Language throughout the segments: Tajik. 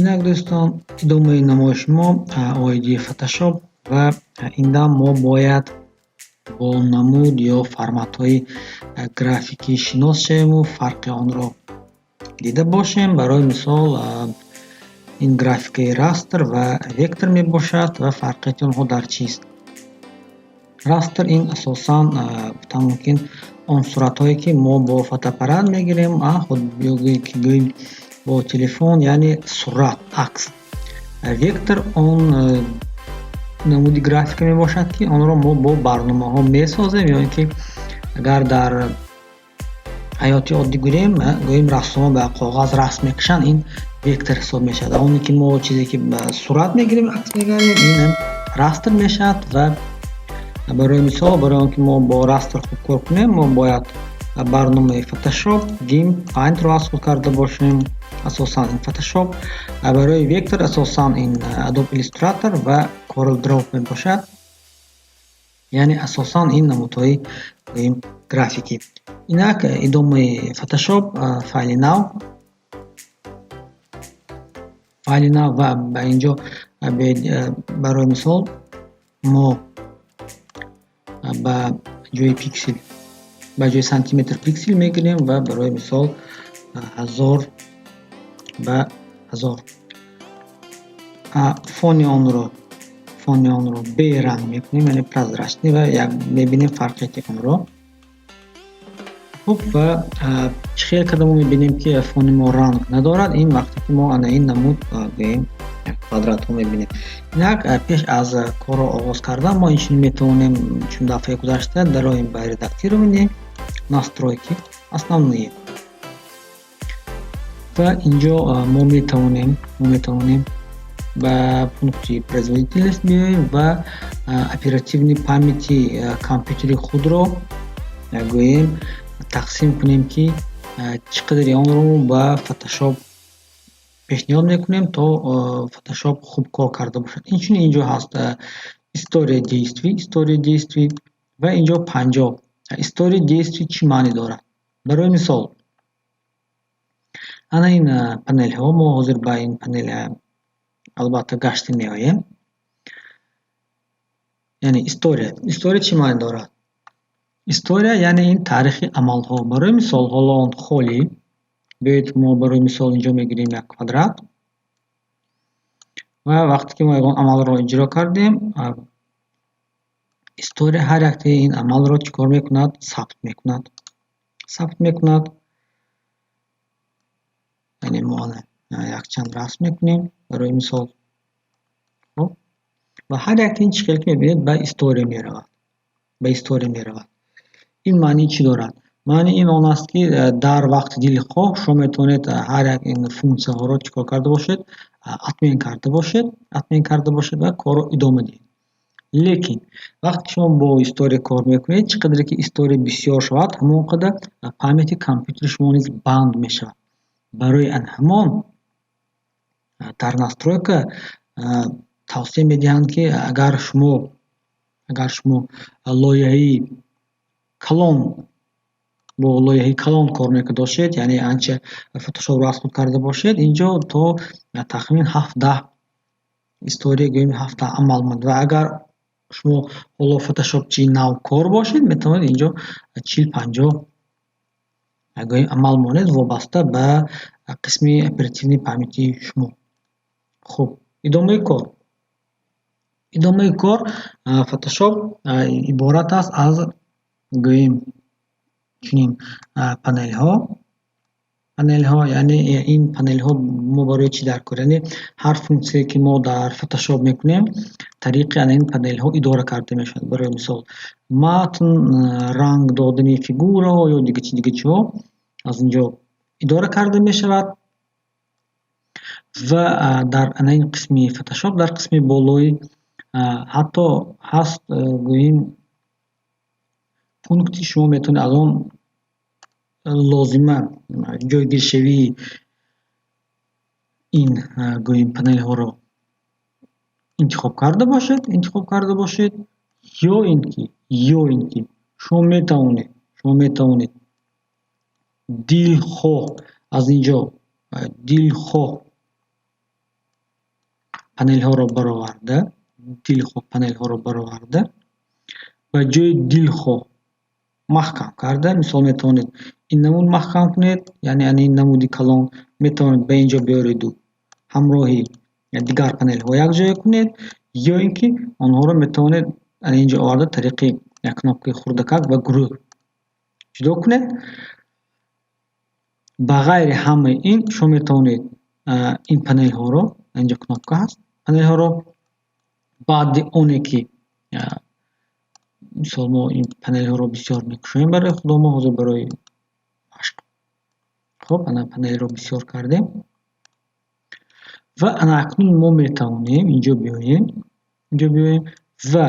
Инак дӯстон, идомаи намоиши мо оиди фотошоп ва инда мо бояд бо намуд ё форматҳои графикӣ шинос шавему, фарқи онро дида бошем. Барои мисол, ин графикаи растр ва вектор мебошад ва фарқияти онҳо дар чист? Растр ин асосан тамом ки он суратҳое ки мо бо фотоаппарат мегирем, гӯем бо телефон, яъне сурат, акс. Вектор он намуди графика мебошад ки онро мо бо барномаҳо месозем, ё ин ки агар дар ҳаёти оддӣ гӯем рассомон ба коғаз расм мекашанд, ин вектор ҳисоб мешавад. Оне ки мо чизе ки сурат мегирем, акс мегардем, ин растр мешавад. Ва барои мисол, барои он ки мо бо растр хуб кор кунем, мо бояд барномаи Photoshop, GIMP, Paint-ро асл карда бошем, асосан ин Photoshop. Барои вектор асосан ин Adobe Illustrator ва CorelDRAW мебошад. Яъне асосан ин намудҳои графикӣ. Инак идомаи Photoshop, файли нав ва ба инҷо барои мисол мо ба ҷои пиксел, ба ҷои сантиметр пиксел мегирем ва барои мисол 1000 ба 1000. Фони онро беранг мекунем, яъне прозрачный, ва мебинем фарқияти онро. Хуб, ва чӣ хел карда мо мебинем ки фони мо ранг надорад? Ин вақте ки мо ана ин намуд гӯем квадратҳо мебинем. Инак пеш аз корро оғоз кардан мо инчунин метавонем, чун дафъаи гузашта дароем ба редактирование, настройки, основные. Ва инҷо мо метавонем ба пункти производительность биёем ва оперативни памяти компютери худро гӯем тақсим кунем ки чӣ қадри онро ба Photoshop пешниҳод мекунем, то Photoshop хуб кор карда бошад. Инчунин инҷо ҳаст история действий ва инҷо 50. История действий чӣ маъне дорад? Барои мисол, ана ин панелҳо, мо ҳозир ба ин панел албатта гашта меоем. Яъне история чӣ маъне дорад? История яъне ин таърихи амалҳо. Барои мисол, ҳоло он холӣ. Биёед мо барои мисол инҷо мегирем як квадрат ва вақте ки мо ягон амалро иҷро кардем, история ҳар яктаи ин амалро чӣ кор мекунад? Сабт мекунад. Яъне мо якчанд расм мекунем барои мисол. Ва ҳар як ин чӣ хел ки мебинед ба история меравад. Ин маънии чӣ дорад? Маънии ин он аст ки дар вақти дили хоҳ шумо метавонед ҳар як ин функсияҳоро чӣ кор карда бошед? Атмен карда бошед ва корро идома диҳед. Лекин вақте ки шумо бо история кор мекунед, чӣ қадре ки история бисёр шавад, ҳамон қадар памяти компютери шумо низ банд мешавад. Барои ҳамон дар настройка тавсия медиҳанд ки агар шумо лоиҳаи калон кор мекарда бошед, яъне анча Photoshop-ро асл карда бошед, инҷо то тахминан 7-10 история, гӯем 7-10 амал монд. Ва агар шумо ҳоло Photoshop-чи нав кор бошед, метавонед инҷо 40-50 гӯем амал монед, вобаста ба қисми оперативни памяти шумо. Хуб, идомаи кор. Photoshop иборат аст аз гӯем чунин панелҳо, яъне ин панелҳо мо барои чӣ даркор? Яъне ҳар функсие ки мо дар Photoshop мекунем, тариқи ана ин панелҳо идора карда мешавад. Барои мисол, матн, ранг додани фигураҳо ё дига чиҳо аз инҷо идора карда мешавад. Ва дар ана ин қисми Photoshop, дар қисми болои ҳатто ҳаст гӯем пункти шумо метавонед аз он лозима ҷойгиршавии ин гӯем панелҳоро интихоб карда бошед, ё ин ки шумо метавонед дилхоҳ аз инҷо панелҳоро бароварда, дилхо панелҳоро бароварда ва ҷои дилхо маҳкам карда, мисол метавонед ин намуд маҳкам кунед, яъне ин намуди калон метавонед ба инҷо биёреду ҳамроҳи дигар панелҳо якҷоя кунед, ё ин ки онҳоро метавонед инҷо оварда тариқи кнопкаи хурдакак ва гурӯҳ ҷудо кунед. Ба ғайри ҳамаи ин шумо метавонед ин панелҳоро, инҷо кнопка ҳаст, панелҳоро баъди оне ки мисол мо ин панелҳоро бисёр мекушоем барои хуdo, мо ҳозир барои машқ. Хуб, ана панелро бисёр кардем ва ана акнун мо метавонем инҷо биёем ва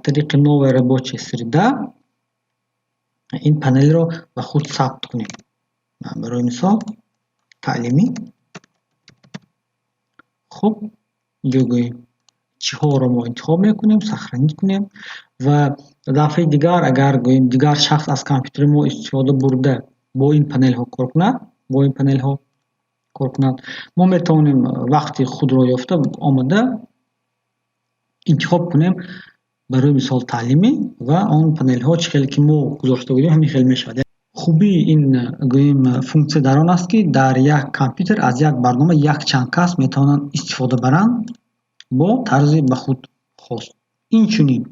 тариқи новая рабочая среда ин панелро ба худ сабт кунем. Барои мисол таълимӣ. Хуб, инҷо гӯем чиҳоро мо интихоб мекунем, сахранӣ кунем ва дафъаи дигар агар гӯем дигар шахс аз компютери мо истифода бурда бо ин панелҳо кор кунад, мо метавонем вақти худро ёфта омада интихоб кунем барои мисол таълимӣ ва он панелҳо чӣ хеле ки мо гузошта будем ҳамин хел мешавад. Хубии ин гӯем функсия дар он аст ки дар як компютер аз як барнома якчанд кас метавонанд истифода баранд бо тарзи ба худ хос. Инчунин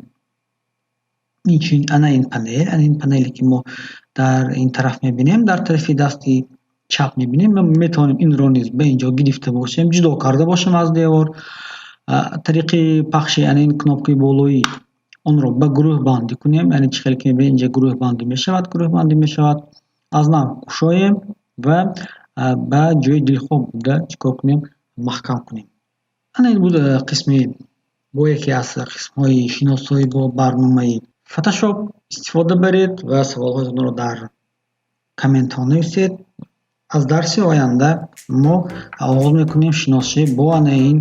ана ин панеле ки мо дар ин тараф мебинем, дар тарафи дасти чап мебинем, метавонем инро низ ба инҷо гирифта бошем, ҷудо карда бошем аз девор. Тариқи пахши ин кнопкаи болоӣ онро ба гурӯҳбандӣ кунем, яъне чӣ хеле ки мебинед инҷа гурӯҳбандӣ мешавад. Аз нав кушоем ва ба ҷои дилхо буда чикор кунем, маҳкам кунем. Ана ин буд қисми бо яке аз қисмҳои шиносоӣ бо барномаи Photoshop. Истифода баред ва саволҳоятонро дар комментҳо нависед. Аз дарси оянда мо оғоз мекунем шиносӣ бо ана ин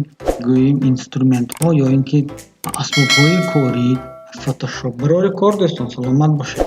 гӯем инструментҳо ё ин ки асбобҳои кории Photoshop. Барори кор дӯстон, саломат бошед.